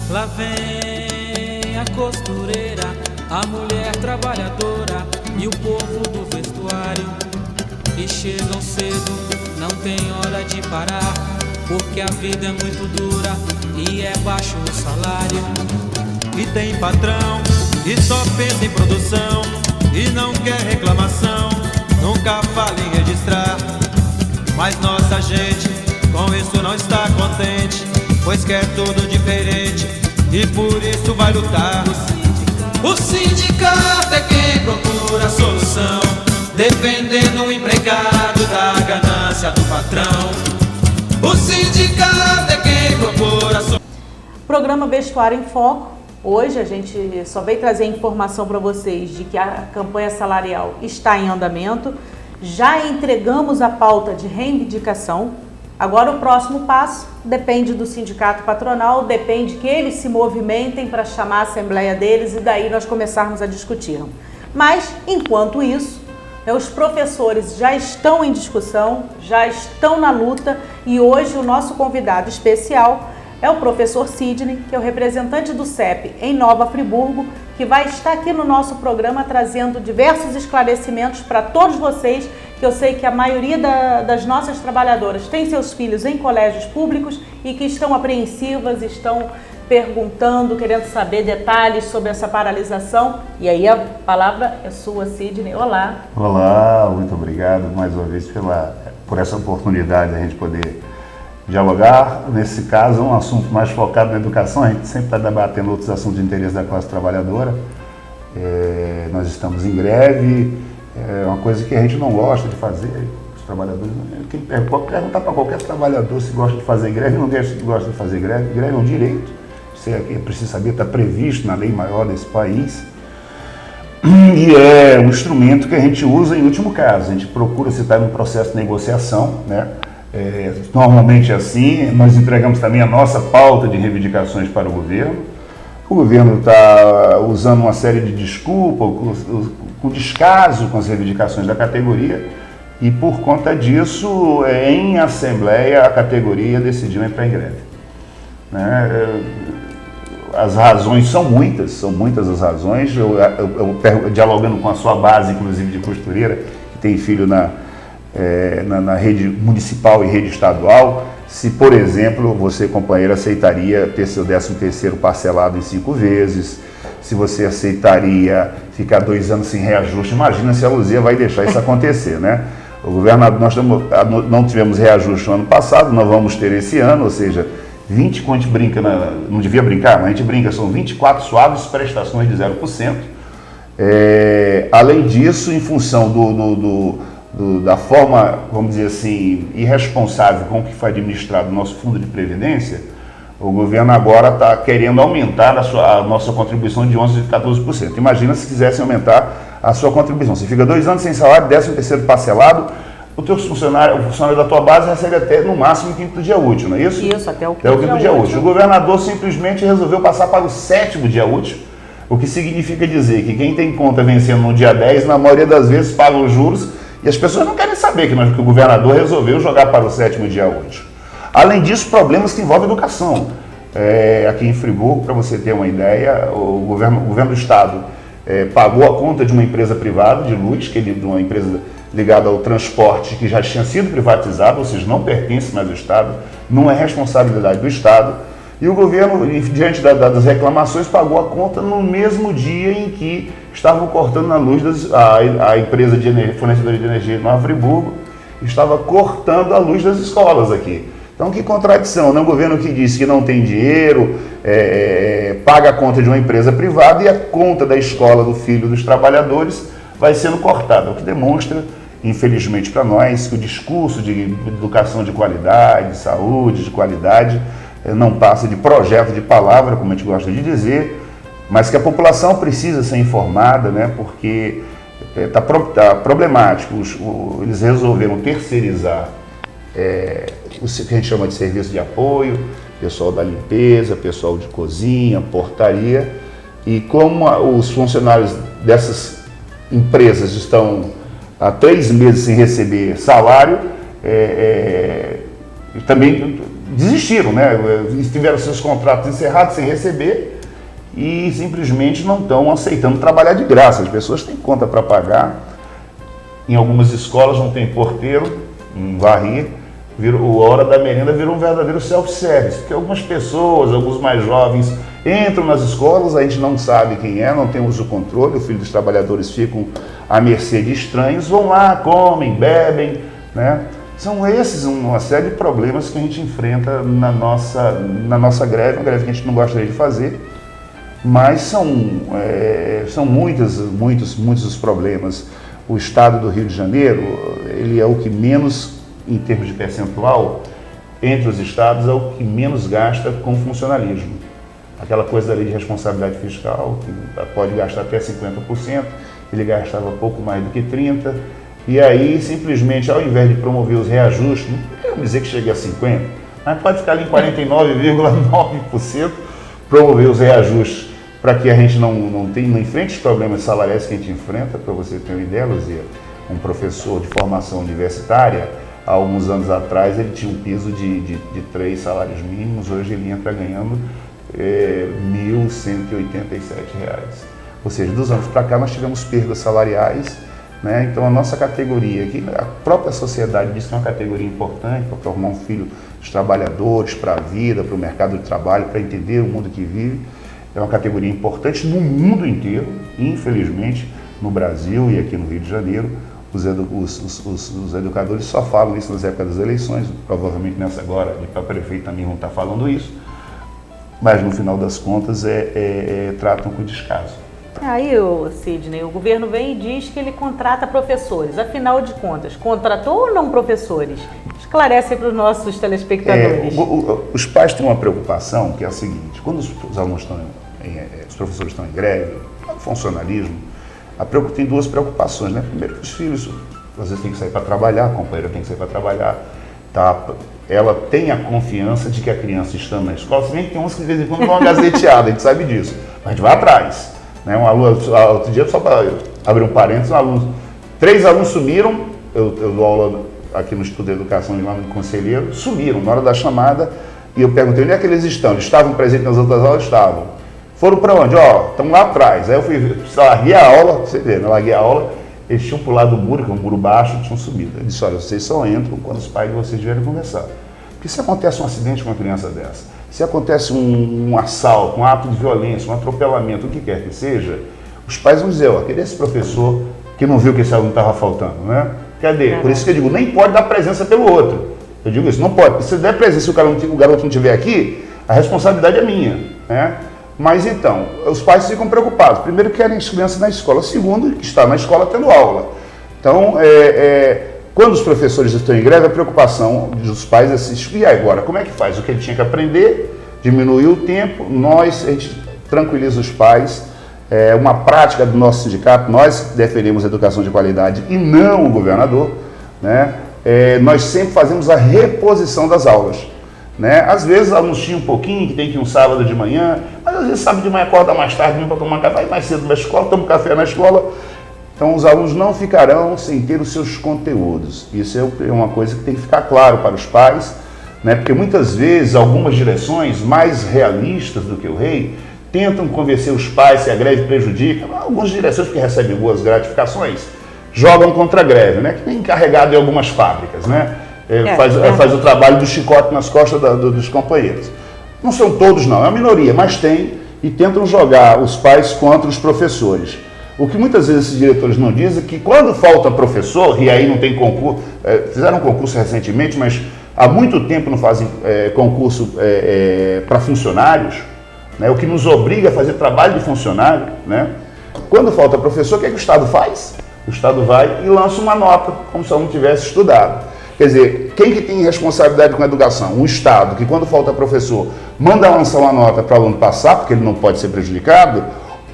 Lá vem a costureira, a mulher trabalhadora e o povo do vestuário. E chegam cedo, não tem hora de parar, porque a vida é muito dura e é baixo o salário. E tem patrão que só pensa em produção e não quer reclamação, nunca fala em registrar. Mas nossa gente com isso não está contente, pois quer tudo diferente e por isso vai lutar. O sindicato é quem procura a solução, defendendo o empregado da ganância do patrão. O sindicato é quem procura a solução. Programa Vestuário em Foco. Hoje a gente só veio trazer informação para vocês de que a campanha salarial está em andamento. Já entregamos a pauta de reivindicação. Agora o próximo passo depende do sindicato patronal, depende que eles se movimentem para chamar a assembleia deles e daí nós começarmos a discutir. Mas, enquanto isso, os professores já estão em discussão, já estão na luta e hoje o nosso convidado especial é o professor Sidney, que é o representante do CEP em Nova Friburgo, que vai estar aqui no nosso programa trazendo diversos esclarecimentos para todos vocês, que eu sei que a maioria das nossas trabalhadoras tem seus filhos em colégios públicos e que estão apreensivas, estão perguntando, querendo saber detalhes sobre essa paralisação. E aí a palavra é sua, Sidney. Olá. Olá, muito obrigado mais uma vez por essa oportunidade de a gente poder dialogar. Nesse caso, um assunto mais focado na educação. A gente sempre está debatendo outros assuntos de interesse da classe trabalhadora. Nós estamos em greve, é uma coisa que a gente não gosta de fazer. Os trabalhadores, pode perguntar para qualquer trabalhador se gosta de fazer greve, não gosta de fazer greve. Greve é um direito, isso é preciso saber, está previsto na lei maior desse país. E é um instrumento que a gente usa em último caso. A gente procura se está num processo de negociação, né? Normalmente é assim. Nós entregamos também a nossa pauta de reivindicações para o governo. O governo está usando uma série de desculpas, com descaso com as reivindicações da categoria, e por conta disso, em assembleia, a categoria decidiu entrar em greve. As razões são muitas as razões. Eu dialogando com a sua base, inclusive de costureira, que tem filho na rede municipal e rede estadual, se, por exemplo, você, companheiro, aceitaria ter seu 13º parcelado em 5 vezes, se você aceitaria ficar 2 anos sem reajuste. Imagina se a Luzia vai deixar isso acontecer, né? O governador, nós não tivemos reajuste no ano passado, não vamos ter esse ano, ou seja, 20, quando a gente brinca, não devia brincar, mas a gente brinca, são 24 suaves prestações de 0%. Além disso, em função da forma, vamos dizer assim, irresponsável com que foi administrado o nosso fundo de previdência, o governo agora está querendo aumentar a nossa contribuição de 11% a 14%. Imagina se quisesse aumentar a sua contribuição. Você fica 2 anos sem salário, 13º parcelado, o funcionário da tua base recebe até no máximo o 5º dia útil, não é isso? Isso, até o 5º dia útil. O governador simplesmente resolveu passar para o 7º dia útil, o que significa dizer que quem tem conta vencendo no dia 10, na maioria das vezes paga os juros, e as pessoas não querem saber que o governador resolveu jogar para o 7º dia útil. Além disso, problemas que envolvem educação. Aqui em Friburgo, para você ter uma ideia, o governo do estado pagou a conta de uma empresa privada de luz, de uma empresa ligada ao transporte que já tinha sido privatizada, ou seja, não pertence mais ao estado, não é responsabilidade do estado. E o governo, diante das reclamações, pagou a conta no mesmo dia em que estavam cortando a luz, a empresa fornecedora de energia de Nova Friburgo estava cortando a luz das escolas aqui. Então, que contradição, né? Um governo que disse que não tem dinheiro, paga a conta de uma empresa privada e a conta da escola do filho dos trabalhadores vai sendo cortada, o que demonstra, infelizmente para nós, que o discurso de educação de qualidade, de saúde, de qualidade, não passa de projeto de palavra, como a gente gosta de dizer, mas que a população precisa ser informada, né? Porque está problemático. Eles resolveram terceirizar o que a gente chama de serviço de apoio, pessoal da limpeza, pessoal de cozinha, portaria, e como os funcionários dessas empresas estão há 3 meses sem receber salário, também desistiram, né? Tiveram seus contratos encerrados sem receber e simplesmente não estão aceitando trabalhar de graça. As pessoas têm conta para pagar. Em algumas escolas não tem porteiro, não varrer. A hora da merenda virou um verdadeiro self-service, porque algumas pessoas, alguns mais jovens, entram nas escolas, a gente não sabe quem é, não temos o controle, os filhos dos trabalhadores ficam à mercê de estranhos, vão lá, comem, bebem, né? São esses uma série de problemas que a gente enfrenta na nossa greve, uma greve que a gente não gostaria de fazer, mas são muitos os problemas. O estado do Rio de Janeiro, ele é o que menos, em termos de percentual, entre os estados, é o que menos gasta com funcionalismo. Aquela coisa da lei de responsabilidade fiscal, que pode gastar até 50%, ele gastava pouco mais do que 30%, e aí simplesmente, ao invés de promover os reajustes, não quero dizer que chegue a 50%, mas pode ficar ali em 49,9%, promover os reajustes para que a gente não enfrente os problemas salariais que a gente enfrenta. Para você ter uma ideia, Luzia, um professor de formação universitária, há alguns anos atrás, ele tinha um piso de 3 salários mínimos, hoje ele entra ganhando R$ 1.187. Ou seja, dos anos para cá nós tivemos perdas salariais, né? Então a nossa categoria, que a própria sociedade diz que é uma categoria importante para formar um filho dos trabalhadores, para a vida, para o mercado de trabalho, para entender o mundo que vive, é uma categoria importante no mundo inteiro. Infelizmente, no Brasil e aqui no Rio de Janeiro, os educadores só falam isso nas épocas das eleições, provavelmente nessa agora, de para prefeito também vão estar falando isso, mas no final das contas tratam com descaso. Aí, Sidney, o governo vem e diz que ele contrata professores. Afinal de contas, contratou ou não professores? Esclarece para os nossos telespectadores. Os pais têm uma preocupação que é a seguinte: quando os alunos os professores estão em greve, o funcionalismo, tem duas preocupações, né? Primeiro, que os filhos às vezes têm que sair para trabalhar, a companheira tem que sair para trabalhar, tá? Ela tem a confiança de que a criança estando na escola, se bem que tem uns que de vez em quando dão uma gazeteada, a gente sabe disso, mas a gente vai atrás, né? Um aluno, outro dia, só para abrir um parênteses, 3 alunos sumiram, eu dou aula aqui no Instituto de Educação, lá no Conselheiro, sumiram na hora da chamada, e eu perguntei onde é que eles estão. Eles estavam presentes nas outras aulas? Estavam. Foram para onde? Estão lá atrás. Aí eu larguei a aula, você vê, eu larguei a aula, eles tinham pulado o muro, que é um muro baixo, tinham subido. Eu disse: olha, vocês só entram quando os pais de vocês vierem conversar. Porque se acontece um acidente com uma criança dessa, se acontece um assalto, um ato de violência, um atropelamento, o que quer que seja, os pais vão dizer: cadê esse professor que não viu que esse aluno estava faltando, né? Cadê? Por isso que eu digo, nem pode dar presença pelo outro. Eu digo isso, não pode. Porque se der presença e o garoto não estiver aqui, a responsabilidade é minha, né? Mas então, os pais ficam preocupados. Primeiro, querem as crianças na escola. Segundo, que está na escola tendo aula. Então, quando os professores estão em greve, a preocupação dos pais é assistir. E agora, como é que faz? O que ele tinha que aprender, diminuir o tempo, a gente tranquiliza os pais. É uma prática do nosso sindicato, nós defendemos a educação de qualidade e não o governador, né? Nós sempre fazemos a reposição das aulas, né? Às vezes alunos tinham um pouquinho, que tem que ir um sábado de manhã, mas às vezes sábado de manhã acorda mais tarde, vem para tomar café, vai mais cedo na escola, toma café na escola. Então os alunos não ficarão sem ter os seus conteúdos. Isso é uma coisa que tem que ficar claro para os pais, né? Porque muitas vezes algumas direções mais realistas do que o rei tentam convencer os pais se a greve prejudica. Algumas direções que recebem boas gratificações jogam contra a greve, né? Que tem encarregado em algumas fábricas, né? Faz o trabalho do chicote nas costas dos companheiros. Não são todos não, é uma minoria, mas tem, e tentam jogar os pais contra os professores. O que muitas vezes esses diretores não dizem é que quando falta professor, e aí não tem concurso, fizeram um concurso recentemente, mas há muito tempo não fazem concurso para funcionários, né, o que nos obriga a fazer trabalho de funcionário, né? Quando falta professor, o que é que o Estado faz? O Estado vai e lança uma nota, como se o aluno tivesse estudado. Quer dizer, quem que tem responsabilidade com a educação? O Estado, que quando falta professor, manda lançar uma nota para o aluno passar, porque ele não pode ser prejudicado,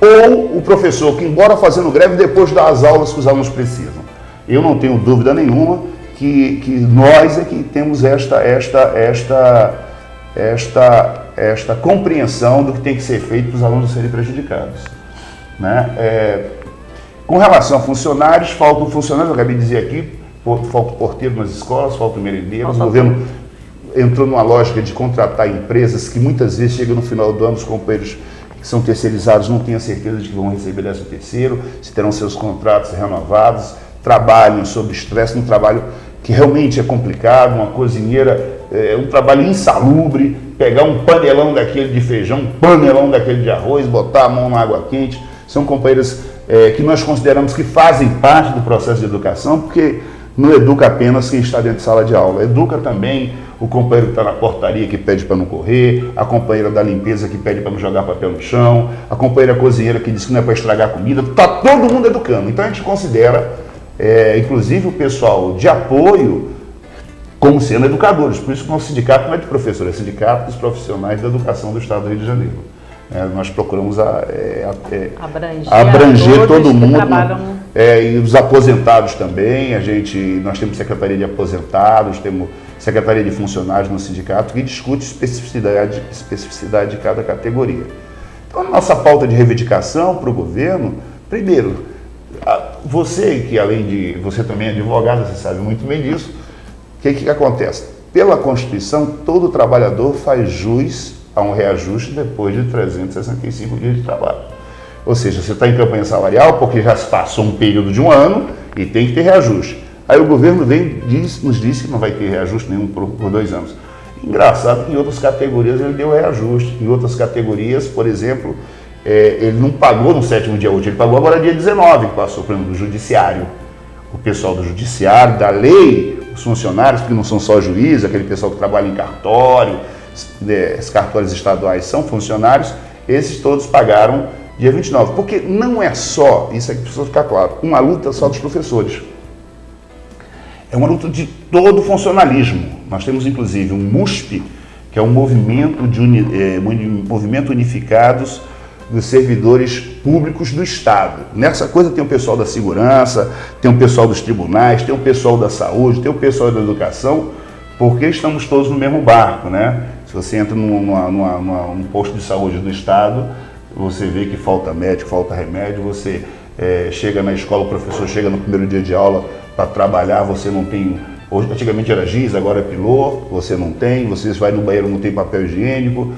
ou o professor, que embora fazendo greve, depois dá as aulas que os alunos precisam. Eu não tenho dúvida nenhuma que nós é que temos esta compreensão do que tem que ser feito para os alunos serem prejudicados, né? Com relação a funcionários, faltam funcionários, eu acabei de dizer aqui, falta porteiro nas escolas, faltam merendeiros, o governo entrou numa lógica de contratar empresas que muitas vezes chegam no final do ano, os companheiros que são terceirizados não têm a certeza de que vão receber 13º, se terão seus contratos renovados, trabalham sob estresse, um trabalho que realmente é complicado, uma cozinheira, um trabalho insalubre, pegar um panelão daquele de feijão, um panelão daquele de arroz, botar a mão na água quente, são companheiras que nós consideramos que fazem parte do processo de educação, porque não educa apenas quem está dentro de sala de aula, educa também o companheiro que está na portaria que pede para não correr, a companheira da limpeza que pede para não jogar papel no chão, a companheira cozinheira que diz que não é para estragar a comida, está todo mundo educando. Então a gente considera, inclusive o pessoal de apoio, como sendo educadores. Por isso que o nosso sindicato não é de professores, é sindicato dos profissionais da educação do Estado do Rio de Janeiro. Nós procuramos abranger todo mundo, e os aposentados também. Nós temos secretaria de aposentados, temos secretaria de funcionários no sindicato que discute especificidade de cada categoria. Então, a nossa pauta de reivindicação para o governo, primeiro, você que além de, você também é advogado, você sabe muito bem disso, o que acontece? Pela Constituição, todo trabalhador faz jus a um reajuste depois de 365 dias de trabalho. Ou seja, você está em campanha salarial porque já se passou um período de um ano e tem que ter reajuste. Aí o governo nos disse que não vai ter reajuste nenhum por 2 anos. Engraçado que em outras categorias ele deu reajuste. Em outras categorias, por exemplo, ele não pagou no 7º dia útil, ele pagou agora dia 19, que passou, por exemplo, do judiciário. O pessoal do judiciário, da lei, os funcionários, que não são só juízes, aquele pessoal que trabalha em cartório, os cartórios estaduais são funcionários, esses todos pagaram dia 29. Porque não é só, isso aqui precisa ficar claro, uma luta só dos professores. É uma luta de todo o funcionalismo. Nós temos, inclusive, um MUSP, que é um movimento unificados dos servidores públicos do Estado. Nessa coisa tem o pessoal da segurança, tem o pessoal dos tribunais, tem o pessoal da saúde, tem o pessoal da educação, porque estamos todos no mesmo barco, né? Se você entra num posto de saúde do Estado, você vê que falta médico, falta remédio, você chega na escola, o professor chega no primeiro dia de aula para trabalhar, você não tem, hoje, antigamente era giz, agora é pilô, você não tem, você vai no banheiro, não tem papel higiênico,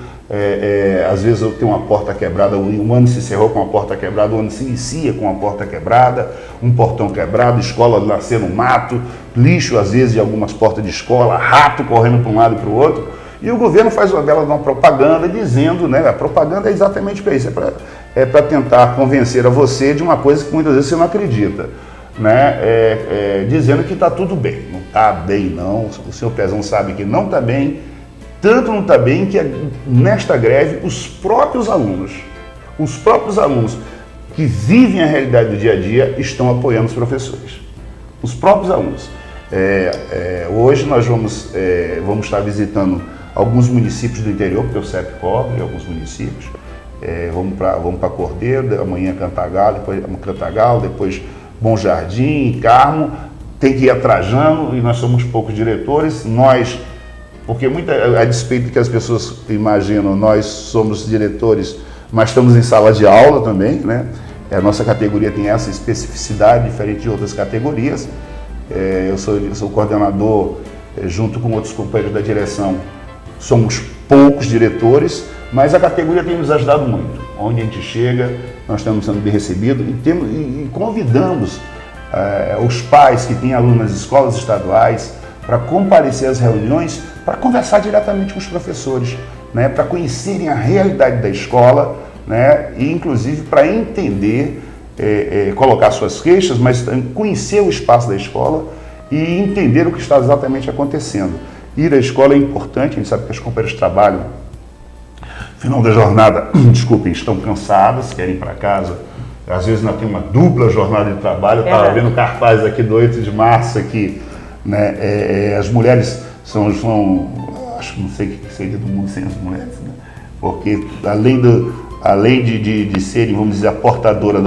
às vezes eu tenho uma porta quebrada, um ano se encerrou com uma porta quebrada, um ano se inicia com uma porta quebrada, um portão quebrado, escola nascer no mato, lixo às vezes de algumas portas de escola, rato correndo para um lado e para o outro, e o governo faz uma bela propaganda dizendo, né, a propaganda é exatamente para isso, é para tentar convencer a você de uma coisa que muitas vezes você não acredita, né, dizendo que está tudo bem. Não está bem não, o senhor Pezão sabe que não está bem, tanto não está bem que nesta greve os próprios alunos que vivem a realidade do dia a dia estão apoiando os professores, os próprios alunos. Hoje nós vamos estar visitando alguns municípios do interior, porque o CEP cobre alguns municípios, vamos para Cordeiro, amanhã Cantagalo, depois Bom Jardim, Carmo, tem que ir a Trajano, e nós somos poucos diretores, porque a despeito do que as pessoas imaginam, nós somos diretores, mas estamos em sala de aula também, né? A nossa categoria tem essa especificidade, diferente de outras categorias. Eu sou coordenador, junto com outros companheiros da direção, somos poucos diretores, mas a categoria tem nos ajudado muito. Onde a gente chega, nós estamos sendo bem recebidos e convidamos os pais que têm alunos nas escolas estaduais para comparecer às reuniões, para conversar diretamente com os professores, né, para conhecerem a realidade da escola, né, e inclusive para entender, colocar suas queixas, mas conhecer o espaço da escola e entender o que está exatamente acontecendo. Ir à escola é importante, a gente sabe que os companheiros trabalham, final da jornada, desculpem, estão cansadas, querem ir para casa, às vezes ainda tem uma dupla jornada de trabalho, eu estava vendo cartaz aqui do 8 de março, aqui, né, as mulheres são, acho que não sei o que seria do mundo sem as mulheres, né, porque além de serem, vamos dizer, a portadora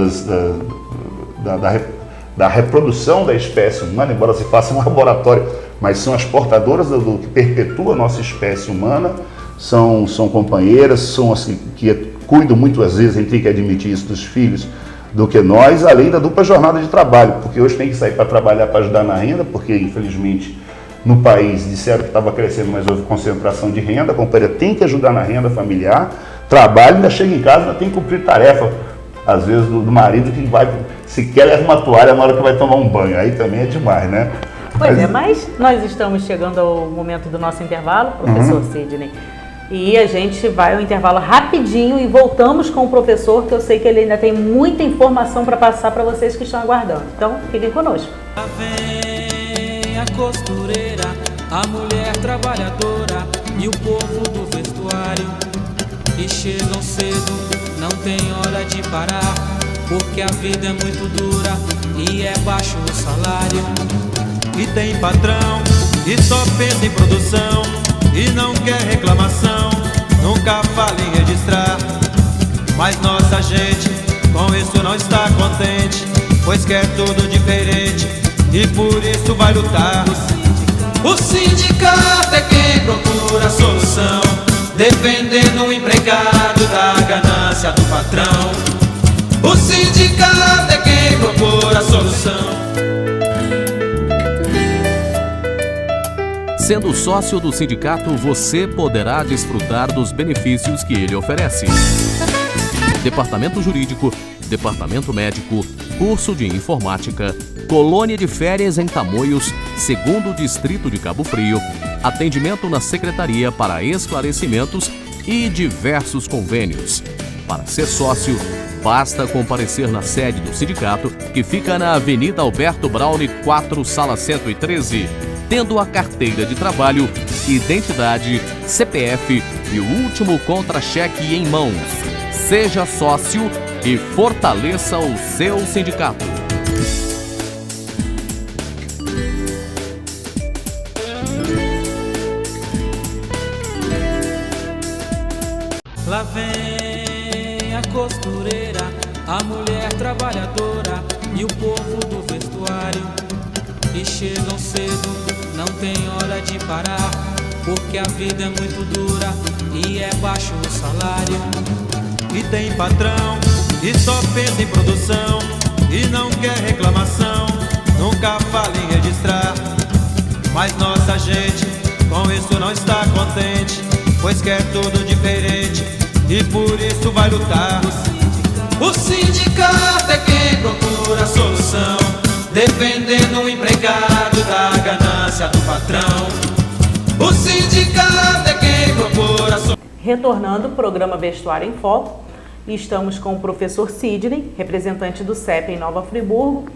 da reprodução da espécie humana, embora se faça um laboratório, mas são as portadoras do que perpetua a nossa espécie humana, são companheiras, são as que cuidam muitas vezes, a gente tem que admitir isso, dos filhos, do que nós, além da dupla jornada de trabalho, porque hoje tem que sair para trabalhar, para ajudar na renda, porque infelizmente no país disseram que estava crescendo, mas houve concentração de renda. A companhia tem que ajudar na renda familiar, trabalha, ainda chega em casa, ainda tem que cumprir tarefa, às vezes, do marido que vai, sequer leva uma toalha na hora que vai tomar um banho. Aí também é demais, né? Mas nós estamos chegando ao momento do nosso intervalo, professor Sidney. E a gente vai ao intervalo rapidinho e voltamos com o professor, que eu sei que ele ainda tem muita informação para passar para vocês que estão aguardando. Então, fiquem conosco. Lá vem a costureira, a mulher trabalhadora e o povo do vestuário. E chegam cedo, não tem hora de parar, porque a vida é muito dura e é baixo o salário. E tem patrão que só pensa em produção e não quer reclamação, nunca fala em registrar. Mas nossa gente com isso não está contente, pois quer tudo diferente e por isso vai lutar. O sindicato é quem procura a solução, defendendo o empregado da ganância do patrão. O sindicato é quem procura a solução. Sendo sócio do sindicato, você poderá desfrutar dos benefícios que ele oferece. Departamento Jurídico, Departamento Médico, curso de Informática, colônia de férias em Tamoios, 2º Distrito de Cabo Frio, atendimento na Secretaria para esclarecimentos e diversos convênios. Para ser sócio, basta comparecer na sede do sindicato, que fica na Avenida Alberto Braune 4, Sala 113, tendo a carteira de trabalho, identidade, CPF e o último contra-cheque em mãos. Seja sócio e fortaleça o seu sindicato. Lá vem a costureira, a mulher trabalhadora e o povo do vestuário. E chegam cedo, não tem hora de parar, porque a vida é muito dura e é baixo o salário. E tem patrão que só pensa em produção e não quer reclamação, nunca fala em registrar. Mas nossa gente com isso não está contente, pois quer tudo diferente e por isso vai lutar. O sindicato é quem procura a solução, defendendo o empregado da ganância do patrão. O sindicato é quem procura a solução. Retornando o programa Vestuário em Foco, estamos com o professor Sidney, representante do CEP em Nova Friburgo,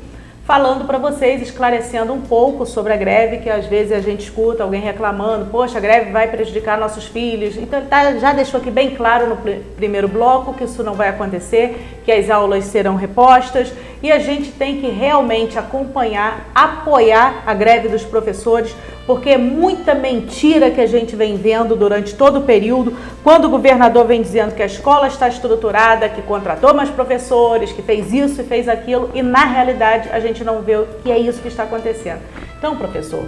falando para vocês, esclarecendo um pouco sobre a greve, que às vezes a gente escuta alguém reclamando, poxa, a greve vai prejudicar nossos filhos. Então ele já deixou aqui bem claro no primeiro bloco que isso não vai acontecer, que as aulas serão repostas e a gente tem que realmente acompanhar, apoiar a greve dos professores, porque é muita mentira que a gente vem vendo durante todo o período, quando o governador vem dizendo que a escola está estruturada, que contratou mais professores, que fez isso e fez aquilo, e na realidade a gente não vê que é isso que está acontecendo. Então, professor,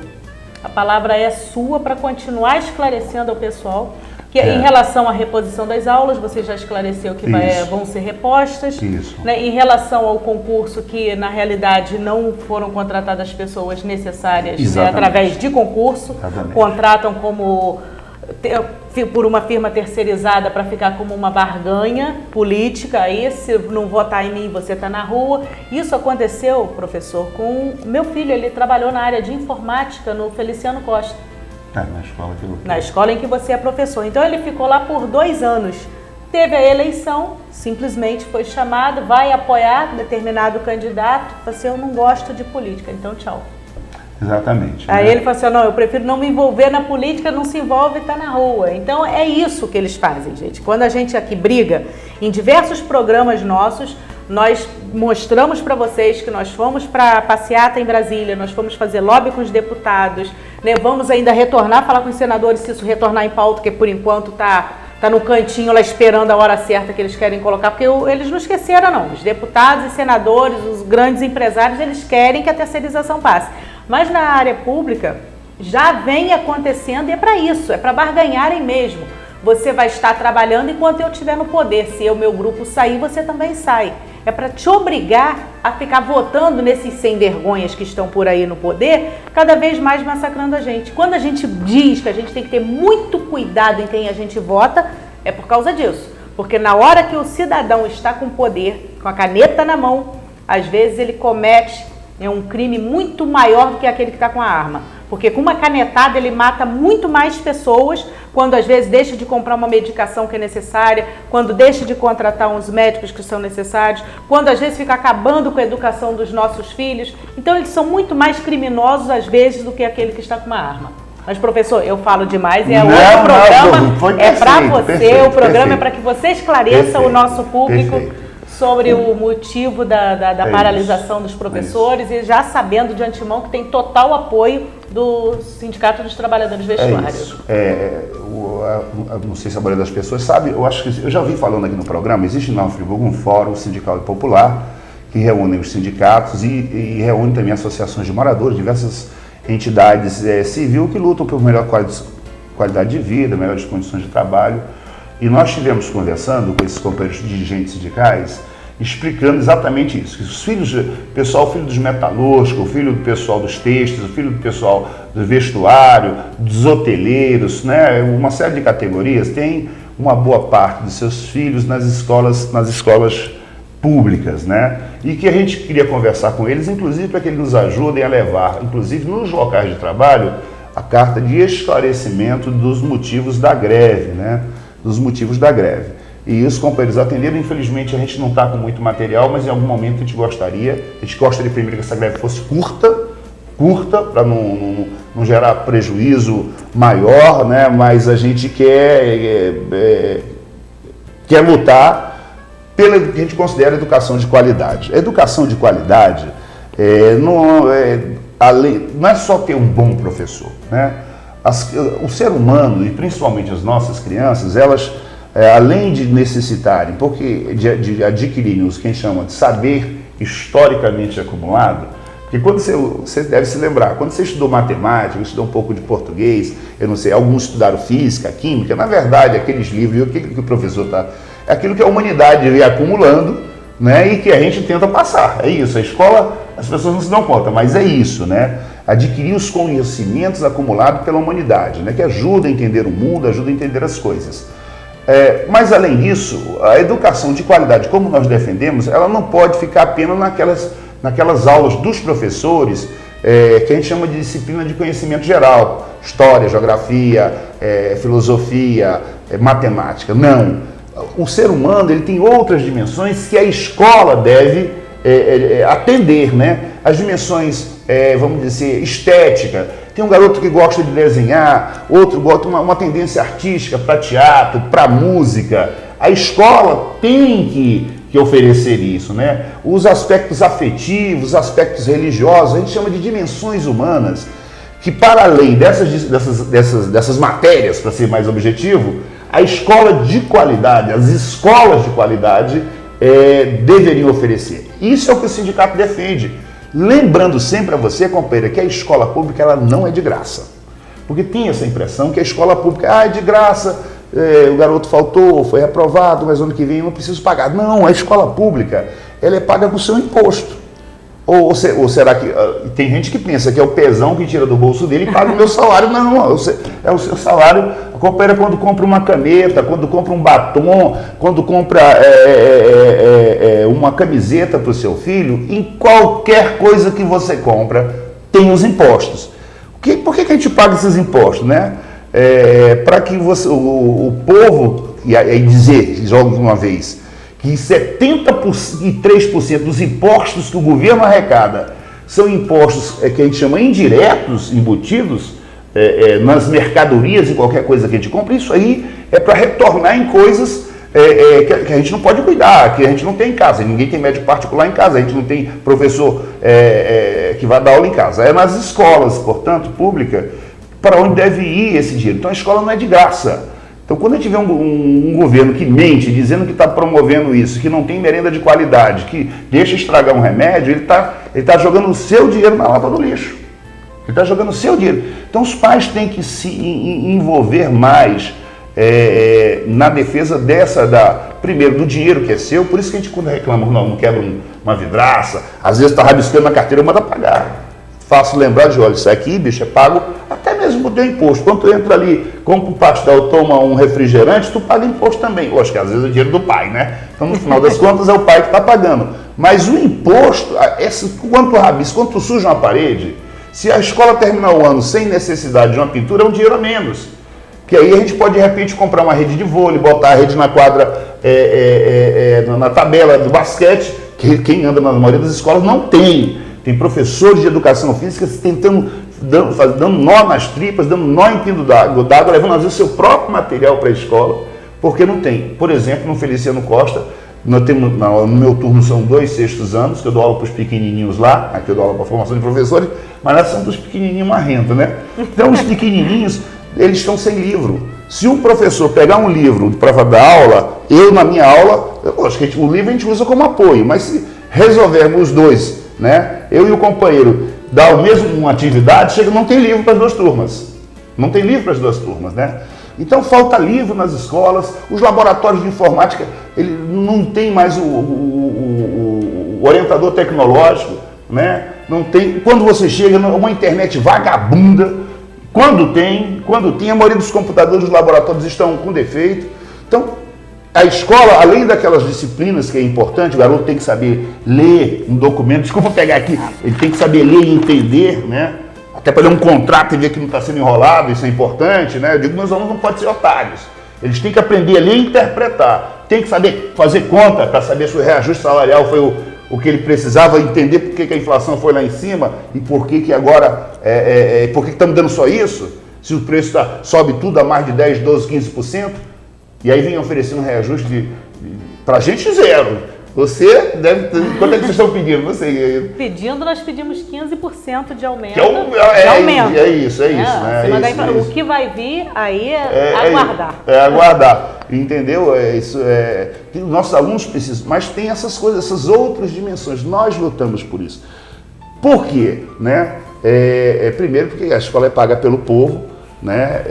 a palavra é sua para continuar esclarecendo ao pessoal que em relação à reposição das aulas, você já esclareceu que vão ser repostas. Isso. Né? Em relação ao concurso, que na realidade não foram contratadas pessoas necessárias, né, através de concurso, contratam como por uma firma terceirizada para ficar como uma barganha política. Aí, se não votar em mim, você está na rua. Isso aconteceu, professor, com meu filho. Ele trabalhou na área de informática no Feliciano Costa. Na escola em que você é professor. Então ele ficou lá por 2 anos. Teve a eleição, simplesmente foi chamado, vai apoiar determinado candidato. Falei assim, eu não gosto de política, então tchau. Exatamente. Aí ele falou assim, não, eu prefiro não me envolver na política, não se envolve e está na rua. Então é isso que eles fazem, gente. Quando a gente aqui briga, em diversos programas nossos, nós mostramos para vocês que nós fomos para a passeata em Brasília, nós fomos fazer lobby com os deputados, né? Vamos ainda retornar, falar com os senadores se isso retornar em pauta, que por enquanto tá no cantinho lá esperando a hora certa que eles querem colocar, porque eles não esqueceram não, os deputados e senadores, os grandes empresários, eles querem que a terceirização passe. Mas na área pública já vem acontecendo e é para isso, é para barganharem mesmo. Você vai estar trabalhando enquanto eu estiver no poder. Se o meu grupo sair, você também sai. é para te obrigar a ficar votando nesses sem vergonhas que estão por aí no poder, cada vez mais massacrando a gente. Quando a gente diz que a gente tem que ter muito cuidado em quem a gente vota, é por causa disso. Porque na hora que o cidadão está com poder, com a caneta na mão, às vezes ele comete um crime muito maior do que aquele que está com a arma. Porque com uma canetada ele mata muito mais pessoas, quando às vezes deixa de comprar uma medicação que é necessária, quando deixa de contratar uns médicos que são necessários, quando às vezes fica acabando com a educação dos nossos filhos. Então eles são muito mais criminosos às vezes do que aquele que está com uma arma. Mas, professor, eu falo demais, é outro programa, é para você, o programa é para que você esclareça o nosso público sobre o motivo da paralisação dos professores e já sabendo de antemão que tem total apoio do Sindicato dos Trabalhadores Vestuários. Não sei se a maioria das pessoas sabe, eu acho que eu já ouvi falando aqui no programa, existe na Friburgo um fórum sindical e popular que reúne os sindicatos e reúne também associações de moradores, diversas entidades civil que lutam por melhor qualidade de vida, melhores condições de trabalho. E nós estivemos conversando com esses companheiros dirigentes sindicais, explicando exatamente isso, que os filhos, pessoal, o filho dos metalúrgicos, o filho do pessoal dos têxteis, o filho do pessoal do vestuário, dos hoteleiros, né, uma série de categorias, tem uma boa parte dos seus filhos nas escolas públicas, né, e que a gente queria conversar com eles, inclusive para que eles nos ajudem a levar, inclusive nos locais de trabalho, a carta de esclarecimento dos motivos da greve, né, dos motivos da greve. E os companheiros atenderam, infelizmente a gente não está com muito material, mas em algum momento a gente gostaria primeiro que essa greve fosse curta, para não gerar prejuízo maior, né? Mas a gente quer lutar pela que a gente considera educação de qualidade. A educação de qualidade não é só ter um bom professor, né? O ser humano, e principalmente as nossas crianças, elas, além de necessitarem, de adquirirem os que a gente chama de saber historicamente acumulado, porque quando você deve se lembrar, quando você estudou matemática, estudou um pouco de português, eu não sei, alguns estudaram física, química, na verdade, aqueles livros, o que o professor está... É aquilo que a humanidade vem acumulando, né, e que a gente tenta passar. É isso, a escola, as pessoas não se dão conta, mas é isso, né? Adquirir os conhecimentos acumulados pela humanidade, né, que ajuda a entender o mundo, ajuda a entender as coisas. Mas, além disso, a educação de qualidade, como nós defendemos, ela não pode ficar apenas naquelas aulas dos professores, que a gente chama de disciplina de conhecimento geral, história, geografia, filosofia, matemática. Não. O ser humano ele tem outras dimensões que a escola deve atender, né? As dimensões, vamos dizer, estética. Tem um garoto que gosta de desenhar, outro gosta uma tendência artística para teatro, para música. A escola tem que oferecer isso, né? Os aspectos afetivos, os aspectos religiosos, a gente chama de dimensões humanas, que para além dessas matérias, para ser mais objetivo, a escola de qualidade, as escolas de qualidade deveriam oferecer. Isso é o que o sindicato defende. Lembrando sempre a você, companheira, que a escola pública ela não é de graça. Porque tem essa impressão que a escola pública é de graça, o garoto faltou, foi reprovado, mas ano que vem eu não preciso pagar. Não, a escola pública ela é paga com o seu imposto. Ou será que... tem gente que pensa que é o pesão que tira do bolso dele e paga o meu salário. Não, é o seu salário. A companheira quando compra uma caneta, quando compra um batom, quando compra uma camiseta para o seu filho, em qualquer coisa que você compra, tem os impostos. Por que a gente paga esses impostos, né? Para que o povo, e aí dizer, jogo de uma vez, que 73% dos impostos que o governo arrecada são impostos que a gente chama indiretos, embutidos nas mercadorias e qualquer coisa que a gente compra. Isso aí é para retornar em coisas que a gente não pode cuidar, que a gente não tem em casa. Ninguém tem médico particular em casa, a gente não tem professor que vai dar aula em casa. É nas escolas, portanto, pública, para onde deve ir esse dinheiro. Então a escola não é de graça. Então, quando a gente vê um governo que mente, dizendo que está promovendo isso, que não tem merenda de qualidade, que deixa estragar um remédio, ele tá jogando o seu dinheiro na lata do lixo. Ele está jogando o seu dinheiro. Então, os pais têm que se envolver mais na defesa primeiro, do dinheiro que é seu, por isso que a gente quando reclama, não quebra uma vidraça, às vezes está rabiscando na carteira, manda pagar. Faço lembrar de, olha, isso aqui, bicho, é pago até mesmo do imposto. Quando tu entra ali, compra um pastel, toma um refrigerante, tu paga imposto também. Eu acho que às vezes é dinheiro do pai, né? Então, no final das contas, é o pai que está pagando. Mas o imposto, quando tu rabisca, quando tu suja uma parede, se a escola terminar o ano sem necessidade de uma pintura, é um dinheiro a menos. Que aí a gente pode, de repente, comprar uma rede de vôlei, botar a rede na quadra, na tabela do basquete, que quem anda na maioria das escolas não tem. Tem professores de educação física tentando, dando nó nas tripas, dando nó em pino d'água, levando às vezes o seu próprio material para a escola, porque não tem. Por exemplo, no Feliciano Costa, nós temos, no meu turno são 2 sextos anos, que eu dou aula para os pequenininhos lá, aqui eu dou aula para a formação de professores, mas nós somos dos pequenininhos marrentos, né? Então, os pequenininhos, eles estão sem livro. Se um professor pegar um livro para dar aula, eu na minha aula, acho que o livro a gente usa como apoio, mas se resolvermos os dois, né? Eu e o companheiro dar o mesmo uma atividade, não tem livro para as 2 turmas. Não tem livro para as 2 turmas, né? Então falta livro nas escolas, os laboratórios de informática, ele não tem mais o orientador tecnológico, né? Não tem, quando você chega numa internet vagabunda, quando tem, a maioria dos computadores dos laboratórios estão com defeito. Então, a escola, além daquelas disciplinas que é importante, o garoto tem que saber ler um documento, desculpa pegar aqui, ele tem que saber ler e entender, né? Até para ler um contrato e ver que não está sendo enrolado, isso é importante, né? Eu digo que meus alunos não podem ser otários. Eles têm que aprender a ler e interpretar. Tem que saber fazer conta para saber se o reajuste salarial foi o que ele precisava, entender por que a inflação foi lá em cima e por que agora, por que estamos dando só isso? Se o preço sobe tudo a mais de 10, 12, 15%. E aí vem oferecendo um reajuste para a gente 0. Você deve... Quanto é que vocês estão pedindo? Não sei. Pedindo, nós pedimos 15% de aumento. É isso, né? O que vai vir aí aguardar. Aguardar. Entendeu? Os nossos alunos precisam, mas tem essas coisas, essas outras dimensões. Nós lutamos por isso. Por quê? Né? Primeiro porque a escola é paga pelo povo, né?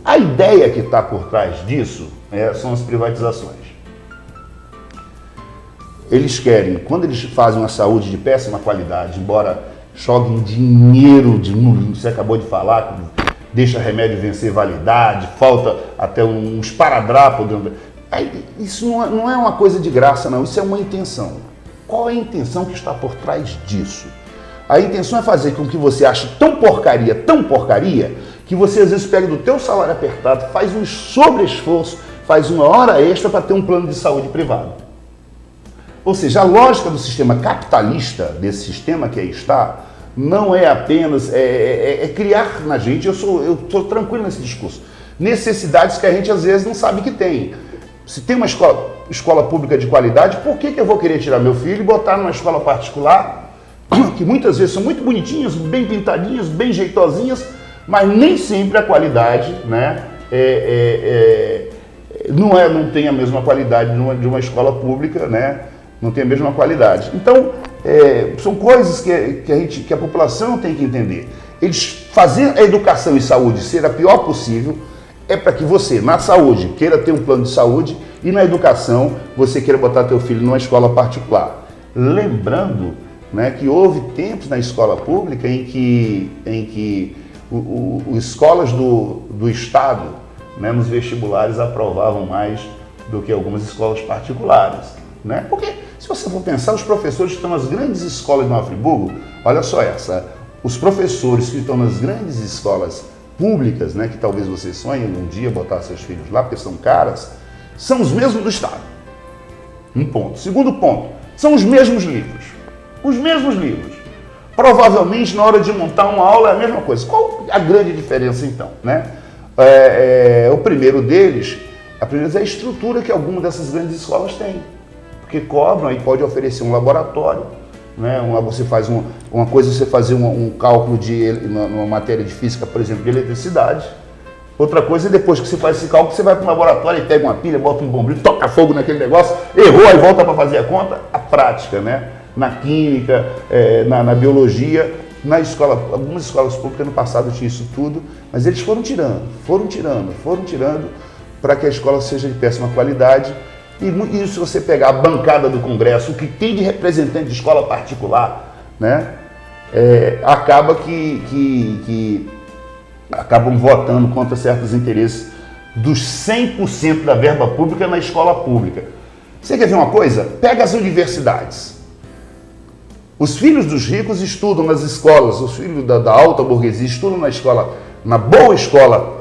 A ideia que está por trás disso são as privatizações. Eles querem, quando eles fazem uma saúde de péssima qualidade, embora joguem dinheiro, você acabou de falar, deixa remédio vencer validade, falta até um esparadrapo. Isso não é uma coisa de graça, não, isso é uma intenção. Qual é a intenção que está por trás disso? A intenção é fazer com que você ache tão porcaria, que você às vezes pega do teu salário apertado, faz um sobre-esforço, faz uma hora extra para ter um plano de saúde privado. Ou seja, a lógica do sistema capitalista, desse sistema que aí está, não é apenas criar na gente, eu sou tranquilo nesse discurso, necessidades que a gente às vezes não sabe que tem. Se tem uma escola pública de qualidade, por que eu vou querer tirar meu filho e botar numa escola particular, que muitas vezes são muito bonitinhas, bem pintadinhas, bem jeitosinhas, mas nem sempre a qualidade, né, não tem a mesma qualidade de uma escola pública, né, não tem a mesma qualidade. Então, são coisas que a população tem que entender. Eles fazer a educação e saúde ser a pior possível é para que você, na saúde, queira ter um plano de saúde e na educação, você queira botar teu filho numa escola particular. Lembrando, né, que houve tempos na escola pública em que as escolas do Estado, né, nos vestibulares aprovavam mais do que algumas escolas particulares, né? Porque, se você for pensar, os professores que estão nas grandes escolas de Nova Friburgo, olha só os professores que estão nas grandes escolas públicas, né, que talvez você sonhe um dia botar seus filhos lá, porque são caras, são os mesmos do Estado. Um ponto. Segundo ponto, são os mesmos livros. Os mesmos livros. Provavelmente, na hora de montar uma aula, é a mesma coisa. Qual a grande diferença, então? Né? O primeiro deles, é a estrutura que alguma dessas grandes escolas têm. Porque cobram e pode oferecer um laboratório. Né? Você faz uma coisa, você fazer um cálculo numa matéria de física, por exemplo, de eletricidade. Outra coisa é depois que você faz esse cálculo, você vai para um laboratório e pega uma pilha, bota um bombril, toca fogo naquele negócio, errou, aí volta para fazer a conta. A prática, né? Na química, na biologia, algumas escolas públicas no passado tinham isso tudo, mas eles foram tirando, para que a escola seja de péssima qualidade. E se você pegar a bancada do Congresso, o que tem de representante de escola particular, né, acaba que acabam votando contra certos interesses dos 100% da verba pública na escola pública. Você quer ver uma coisa? Pega as universidades. Os filhos dos ricos estudam nas escolas, os filhos da alta burguesia estudam na boa escola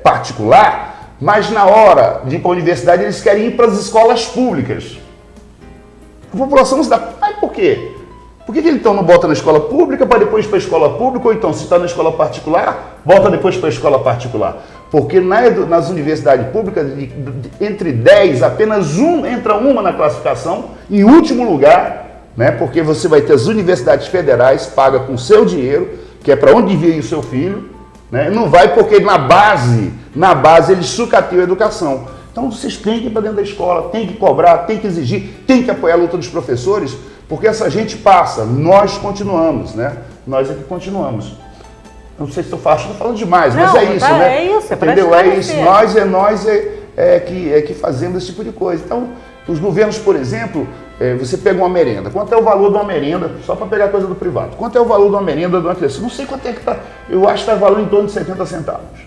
particular, mas na hora de ir para a universidade eles querem ir para as escolas públicas. A população se dá... Mas por quê? Por que ele então não bota na escola pública para depois ir para a escola pública, ou então se está na escola particular, bota depois para a escola particular? Porque nas universidades públicas, entre 10, apenas entra uma na classificação, em último lugar, né? Porque você vai ter as universidades federais, paga com seu dinheiro, que é para onde devia ir o seu filho, né? Não vai porque na base eles sucateiam a educação. Então vocês têm que ir para dentro da escola, tem que cobrar, tem que exigir, tem que apoiar a luta dos professores, porque essa gente passa, nós continuamos, né? Nós é que continuamos. Não sei se estou falando demais, mas é isso, né? É isso, entendeu? É isso. Nós que fazemos esse tipo de coisa. Então, os governos, por exemplo, você pega uma merenda. Quanto é o valor de uma merenda? Só para pegar coisa do privado. Quanto é o valor de uma merenda de uma criança? Não sei quanto é que está. Eu acho que está valendo em torno de 70 centavos.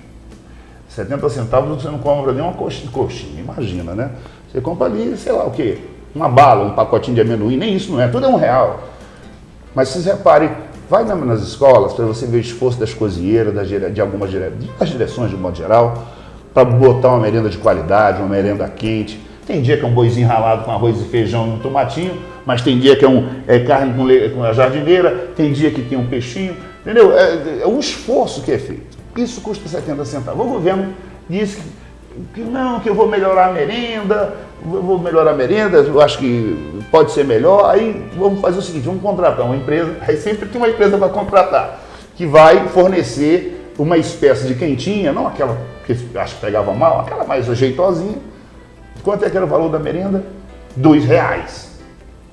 70 centavos você não compra nem uma coxinha, imagina, né? Você compra ali, sei lá o quê? Uma bala, um pacotinho de amendoim, nem isso não é, tudo é R$1. Mas vocês reparem, vai nas escolas para você ver o esforço das cozinheiras, de algumas das direções de um modo geral, para botar uma merenda de qualidade, uma merenda quente. Tem dia que é um boizinho ralado com arroz e feijão e um tomatinho, mas tem dia que é carne com a jardineira, tem dia que tem um peixinho, entendeu? É um esforço que é feito. Isso custa 70 centavos. O governo diz que não, que eu vou melhorar a merenda, eu acho que pode ser melhor, aí vamos fazer o seguinte, vamos contratar uma empresa, aí sempre tem uma empresa para contratar, que vai fornecer uma espécie de quentinha, não aquela que acho que pegava mal, aquela mais ajeitosinha. Quanto é que era o valor da merenda? R$2.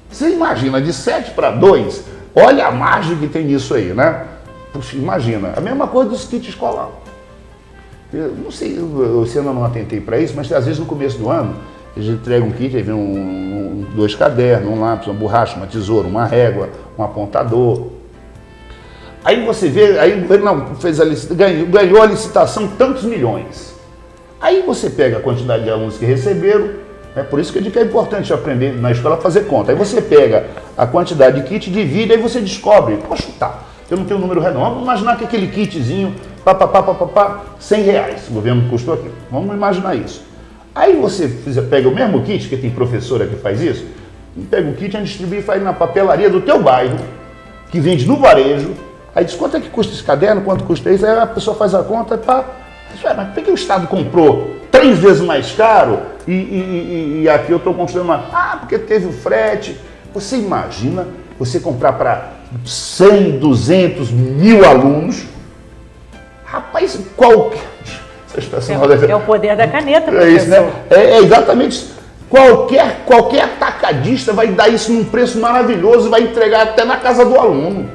Você imagina, de 7 para 2, olha a margem que tem nisso aí, né? Puxa, imagina, a mesma coisa dos kits escolar. Eu não sei, esse ano eu não atentei para isso, mas às vezes no começo do ano, eles entregam um kit, aí vem 2 cadernos, um lápis, uma borracha, uma tesoura, uma régua, um apontador. Aí você vê, aí o governo ganhou a licitação tantos milhões. Aí você pega a quantidade de alunos que receberam, por isso que eu digo que é importante aprender na escola a fazer conta. Aí você pega a quantidade de kit, divide, aí você descobre, vou chutar, eu não tenho um número redondo, vamos imaginar que aquele kitzinho, R$100, o governo custou aquilo, vamos imaginar isso. Aí você pega o mesmo kit, que tem professora que faz isso, pega o kit, distribui e faz na papelaria do teu bairro, que vende no varejo, aí diz quanto é que custa esse caderno, quanto custa isso, aí a pessoa faz a conta, mas por que o Estado comprou 3 vezes mais caro e aqui eu estou construindo porque teve o frete. Você imagina você comprar para 100, 200, 1000 alunos? Rapaz, qualquer... É o poder da caneta, professor. É isso, né? É exatamente isso. Qualquer atacadista vai dar isso num preço maravilhoso e vai entregar até na casa do aluno.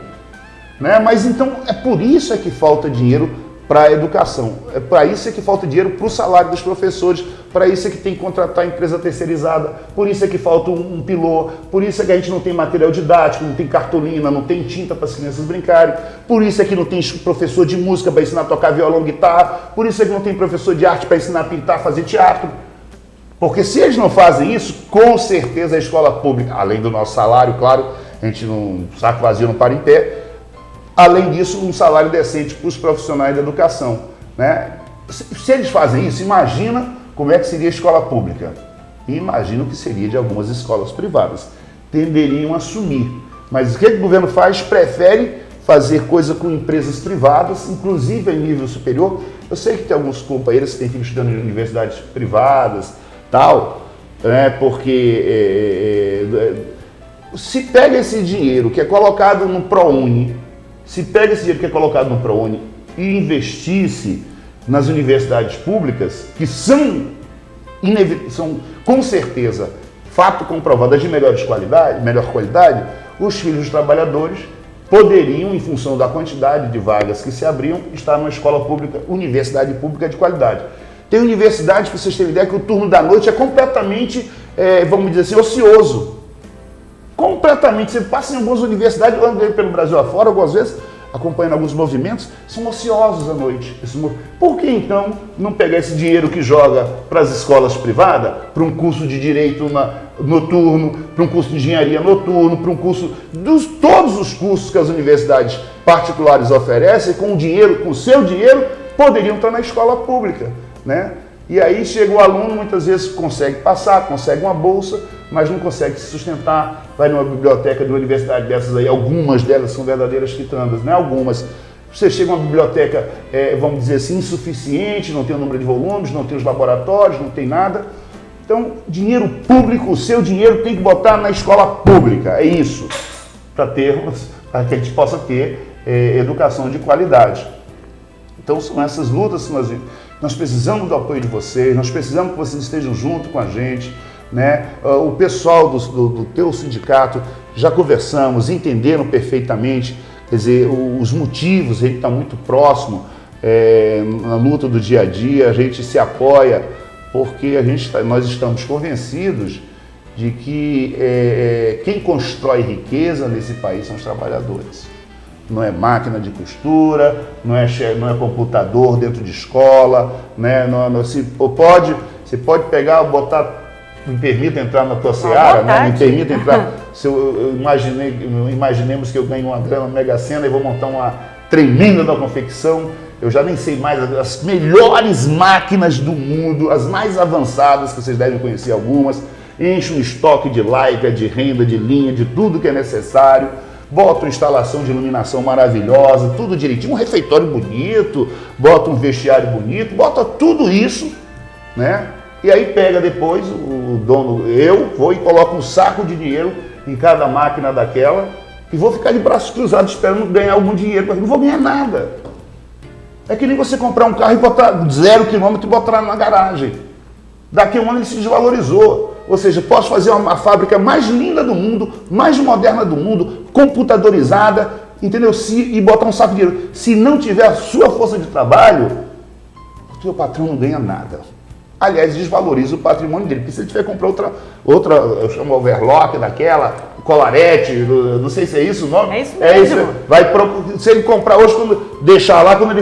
Né? Mas então, é por isso que falta dinheiro para a educação. É para isso que falta dinheiro para o salário dos professores, para isso que tem que contratar empresa terceirizada, por isso que falta um pilô, por isso que a gente não tem material didático, não tem cartolina, não tem tinta para as crianças brincarem, por isso que não tem professor de música para ensinar a tocar violão, guitarra, por isso que não tem professor de arte para ensinar a pintar, fazer teatro. Porque se eles não fazem isso, com certeza a escola pública, além do nosso salário, claro, a gente não, saco vazio não para em pé, além disso, um salário decente para os profissionais da educação. Né? Se eles fazem isso, imagina como é que seria a escola pública. E imagina o que seria de algumas escolas privadas. Tenderiam a assumir. Mas o que o governo faz? Prefere fazer coisa com empresas privadas, inclusive em nível superior. Eu sei que tem alguns companheiros que têm filhos estudando em universidades privadas, tal, né? Porque se pega esse dinheiro que é colocado no ProUni, se pega esse dinheiro que é colocado no ProUni e investisse nas universidades públicas, que são com certeza, fato comprovado, de melhor qualidade, os filhos dos trabalhadores poderiam, em função da quantidade de vagas que se abriam, estar numa escola pública, universidade pública de qualidade. Tem universidade, para vocês terem ideia, que o turno da noite é completamente, vamos dizer assim, ocioso. Completamente. Você passa em algumas universidades, eu andei pelo Brasil afora, algumas vezes, acompanhando alguns movimentos, são ociosos à noite. Por que então não pegar esse dinheiro que joga para as escolas privadas, para um curso de direito noturno, para um curso de engenharia noturno, para um curso todos os cursos que as universidades particulares oferecem, com o seu dinheiro, poderiam estar na escola pública, né? E aí chega o aluno, muitas vezes consegue passar, consegue uma bolsa, mas não consegue se sustentar, vai numa biblioteca de uma universidade dessas aí, algumas delas são verdadeiras quitandas, né? Algumas. Você chega a uma biblioteca, vamos dizer assim, insuficiente, não tem o número de volumes, não tem os laboratórios, não tem nada. Então, dinheiro público, o seu dinheiro tem que botar na escola pública, é isso, para que a gente possa ter educação de qualidade. Então, são essas lutas que nós precisamos do apoio de vocês, nós precisamos que vocês estejam junto com a gente, né? O pessoal do teu sindicato, já conversamos, entenderam perfeitamente, quer dizer, os motivos, a gente está muito próximo na luta do dia a dia, a gente se apoia, porque nós estamos convencidos de que quem constrói riqueza nesse país são os trabalhadores. Não é máquina de costura, não é computador dentro de escola, né? Você pode pegar, botar, me permita entrar na tua seara, né? Me permita entrar. Imaginemos que eu ganho uma grana na Mega Sena e vou montar uma tremenda da confecção. Eu já nem sei mais, as melhores máquinas do mundo, as mais avançadas, que vocês devem conhecer algumas, encho um estoque de lycra, de renda, de linha, de tudo que é necessário. Bota uma instalação de iluminação maravilhosa, tudo direitinho, um refeitório bonito, bota um vestiário bonito, bota tudo isso, né? E aí pega depois o dono, eu vou e coloco um saco de dinheiro em cada máquina daquela e vou ficar de braços cruzados esperando ganhar algum dinheiro, mas não vou ganhar nada. É que nem você comprar um carro e botar 0 km e botar na garagem. Daqui a um ano ele se desvalorizou. Ou seja, posso fazer uma fábrica mais linda do mundo, mais moderna do mundo, computadorizada, entendeu? E botar um saco de dinheiro. Se não tiver a sua força de trabalho, o seu patrão não ganha nada. Aliás, desvaloriza o patrimônio dele, porque se ele tiver que comprar outra, eu chamo overlock daquela, colarete, não sei se é isso o nome. É isso mesmo. Se ele comprar hoje, deixar lá, quando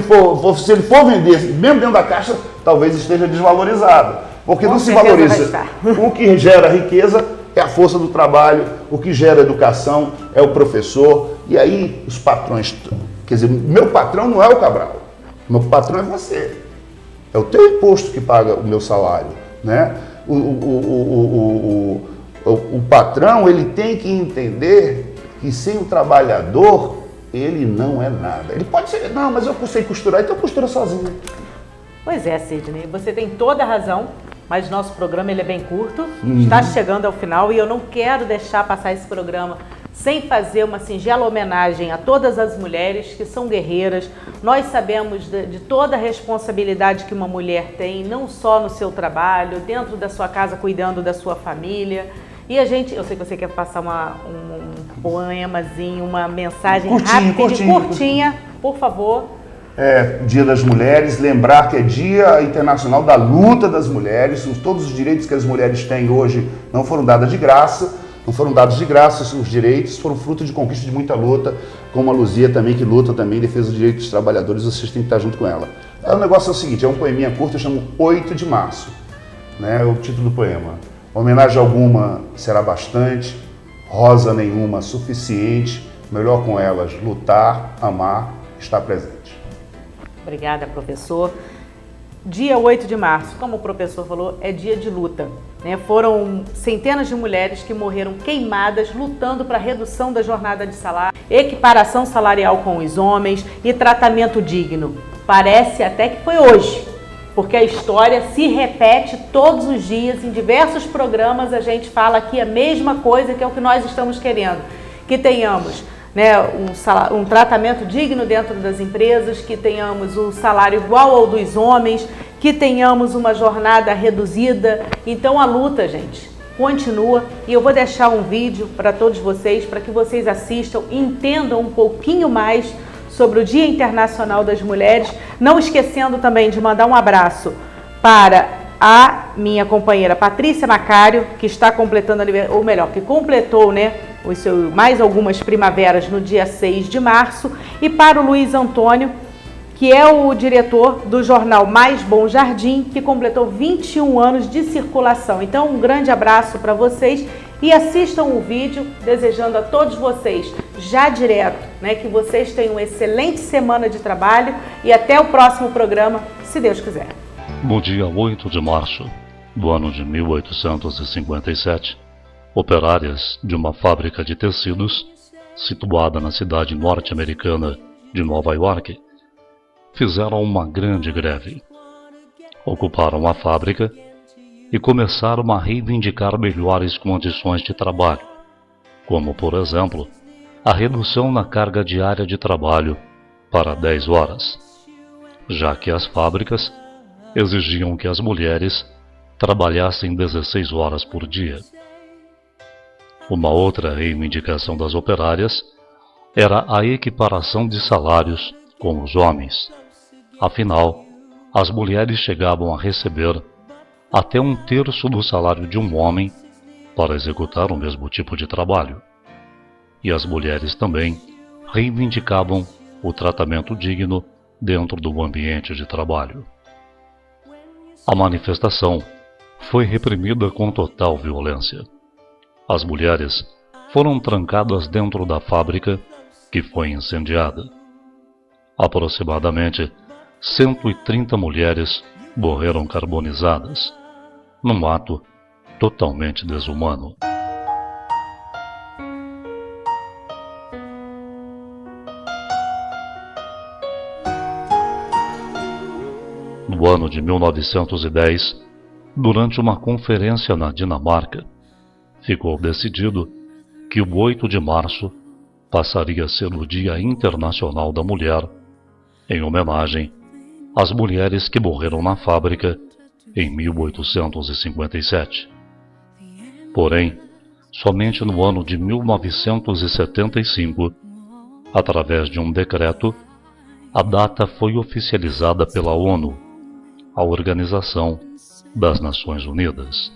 se ele for vender, mesmo dentro da caixa, talvez esteja desvalorizado. Porque não se valoriza. O que gera riqueza é a força do trabalho, o que gera educação é o professor. E aí os patrões, quer dizer, meu patrão não é o Cabral, meu patrão é você. É o teu imposto que paga o meu salário, né? O patrão, ele tem que entender que sem o trabalhador, ele não é nada. Ele pode ser, não, mas eu sei costurar, então costura sozinho. Pois é, Sidney, você tem toda a razão. Mas nosso programa ele é bem curto, está chegando ao final e eu não quero deixar passar esse programa sem fazer uma singela homenagem a todas as mulheres que são guerreiras. Nós sabemos de toda a responsabilidade que uma mulher tem, não só no seu trabalho, dentro da sua casa, cuidando da sua família. E eu sei que você quer passar um poemazinho, uma mensagem curtinha, por favor. Dia das Mulheres, lembrar que é Dia Internacional da Luta das Mulheres, todos os direitos que as mulheres têm hoje não foram dados de graça, os direitos foram fruto de conquista de muita luta, como a Luzia também, que luta também em defesa dos direitos dos trabalhadores, vocês têm que estar junto com ela. O negócio é o seguinte, é um poeminha curto, eu chamo 8 de março, né, é o título do poema. Homenagem alguma será bastante, rosa nenhuma suficiente, melhor com elas lutar, amar, estar presente. Obrigada, professor. Dia 8 de março, como o professor falou, é dia de luta, né? Foram centenas de mulheres que morreram queimadas lutando para a redução da jornada de salário, equiparação salarial com os homens e tratamento digno. Parece até que foi hoje, porque a história se repete todos os dias, em diversos programas a gente fala aqui a mesma coisa, que é o que nós estamos querendo, que tenhamos, né, um tratamento digno dentro das empresas, que tenhamos um salário igual ao dos homens, que tenhamos uma jornada reduzida. Então a luta, gente, continua e eu vou deixar um vídeo para todos vocês, para que vocês assistam e entendam um pouquinho mais sobre o Dia Internacional das Mulheres, não esquecendo também de mandar um abraço para a minha companheira Patrícia Macário, que está completando, ou melhor, que completou, né, mais algumas primaveras no dia 6 de março, e para o Luiz Antônio, que é o diretor do jornal Mais Bom Jardim, que completou 21 anos de circulação. Então, um grande abraço para vocês e assistam o vídeo, desejando a todos vocês, já direto, né, que vocês tenham uma excelente semana de trabalho e até o próximo programa, se Deus quiser. No dia 8 de março do ano de 1857, operárias de uma fábrica de tecidos, situada na cidade norte-americana de Nova York, fizeram uma grande greve. Ocuparam a fábrica e começaram a reivindicar melhores condições de trabalho, como, por exemplo, a redução na carga diária de trabalho para 10 horas, já que as fábricas exigiam que as mulheres trabalhassem 16 horas por dia. Uma outra reivindicação das operárias era a equiparação de salários com os homens. Afinal, as mulheres chegavam a receber até 1/3 do salário de um homem para executar o mesmo tipo de trabalho. E as mulheres também reivindicavam o tratamento digno dentro do ambiente de trabalho. A manifestação foi reprimida com total violência. As mulheres foram trancadas dentro da fábrica, que foi incendiada. Aproximadamente 130 mulheres morreram carbonizadas, num ato totalmente desumano. No ano de 1910, durante uma conferência na Dinamarca, ficou decidido que o 8 de março passaria a ser o Dia Internacional da Mulher, em homenagem às mulheres que morreram na fábrica em 1857. Porém, somente no ano de 1975, através de um decreto, a data foi oficializada pela ONU, a Organização das Nações Unidas.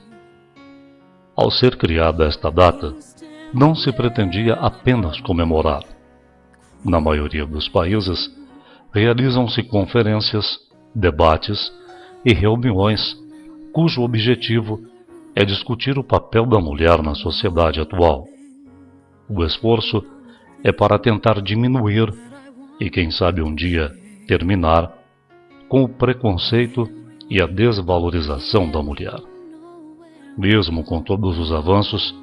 Ao ser criada esta data, não se pretendia apenas comemorar. Na maioria dos países, realizam-se conferências, debates e reuniões cujo objetivo é discutir o papel da mulher na sociedade atual. O esforço é para tentar diminuir e, quem sabe um dia, terminar com o preconceito e a desvalorização da mulher. Mesmo com todos os avanços,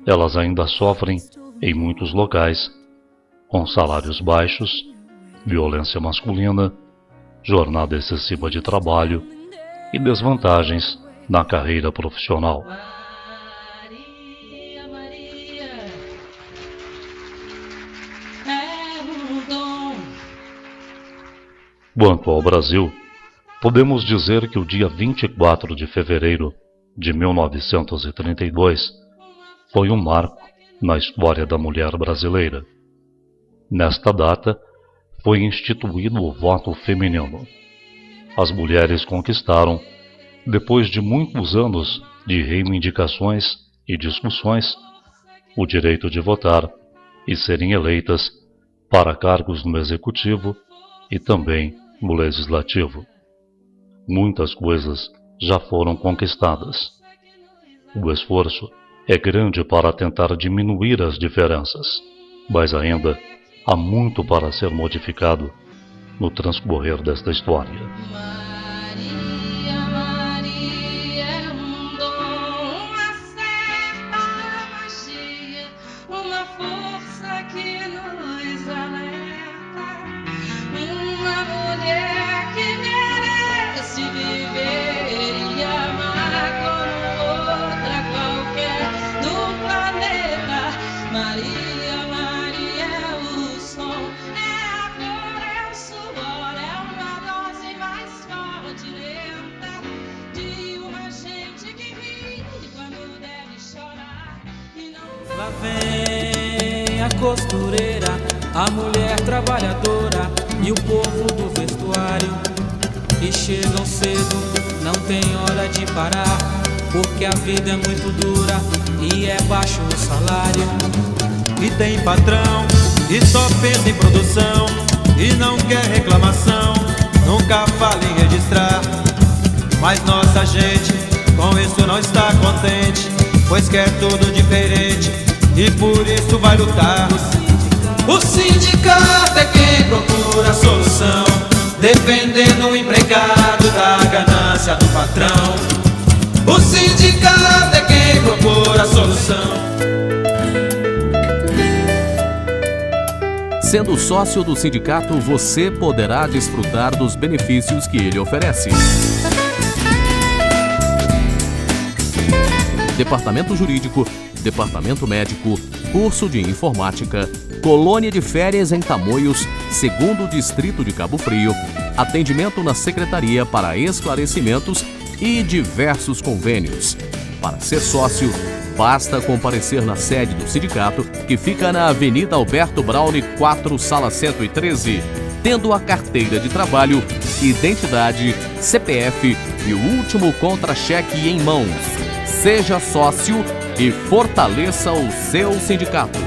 elas ainda sofrem, em muitos locais, com salários baixos, violência masculina, jornada excessiva de trabalho e desvantagens na carreira profissional. Maria, Maria, é um dom. Quanto ao Brasil, podemos dizer que o dia 24 de fevereiro de 1932 foi um marco na história da mulher brasileira. Nesta data, foi instituído o voto feminino. As mulheres conquistaram, depois de muitos anos de reivindicações e discussões, o direito de votar e serem eleitas para cargos no executivo e também no legislativo. Muitas coisas já foram conquistadas. O esforço é grande para tentar diminuir as diferenças, mas ainda há muito para ser modificado no transcorrer desta história. Maria, Maria, é um dom, uma certa magia, uma força que nos alerta, uma mulher que merece viver e amar como outra qualquer do planeta. Maria, Maria é o som, é a cor, é o suor, é uma dose mais forte, lenta, de uma gente que ri quando deve chorar e não. Lá vem a costureira, a mulher trabalhadora e o povo do vestuário e chegam cedo, não tem hora de parar, porque a vida é muito dura e é baixo o salário. E tem patrão que só pensa em produção e não quer reclamação, nunca fala em registrar. Mas nossa gente com isso não está contente, pois quer tudo diferente e por isso vai lutar. O sindicato é quem procura a solução, defendendo o empregado da ganância do patrão. O sindicato é quem procura a solução. Sendo sócio do sindicato, você poderá desfrutar dos benefícios que ele oferece. Departamento Jurídico, Departamento Médico, curso de Informática, colônia de férias em Tamoios, 2º Distrito de Cabo Frio, atendimento na Secretaria para esclarecimentos e diversos convênios. Para ser sócio, basta comparecer na sede do sindicato, que fica na Avenida Alberto Braune 4, Sala 113, tendo a carteira de trabalho, identidade, CPF e o último contra-cheque em mãos. Seja sócio e fortaleça o seu sindicato.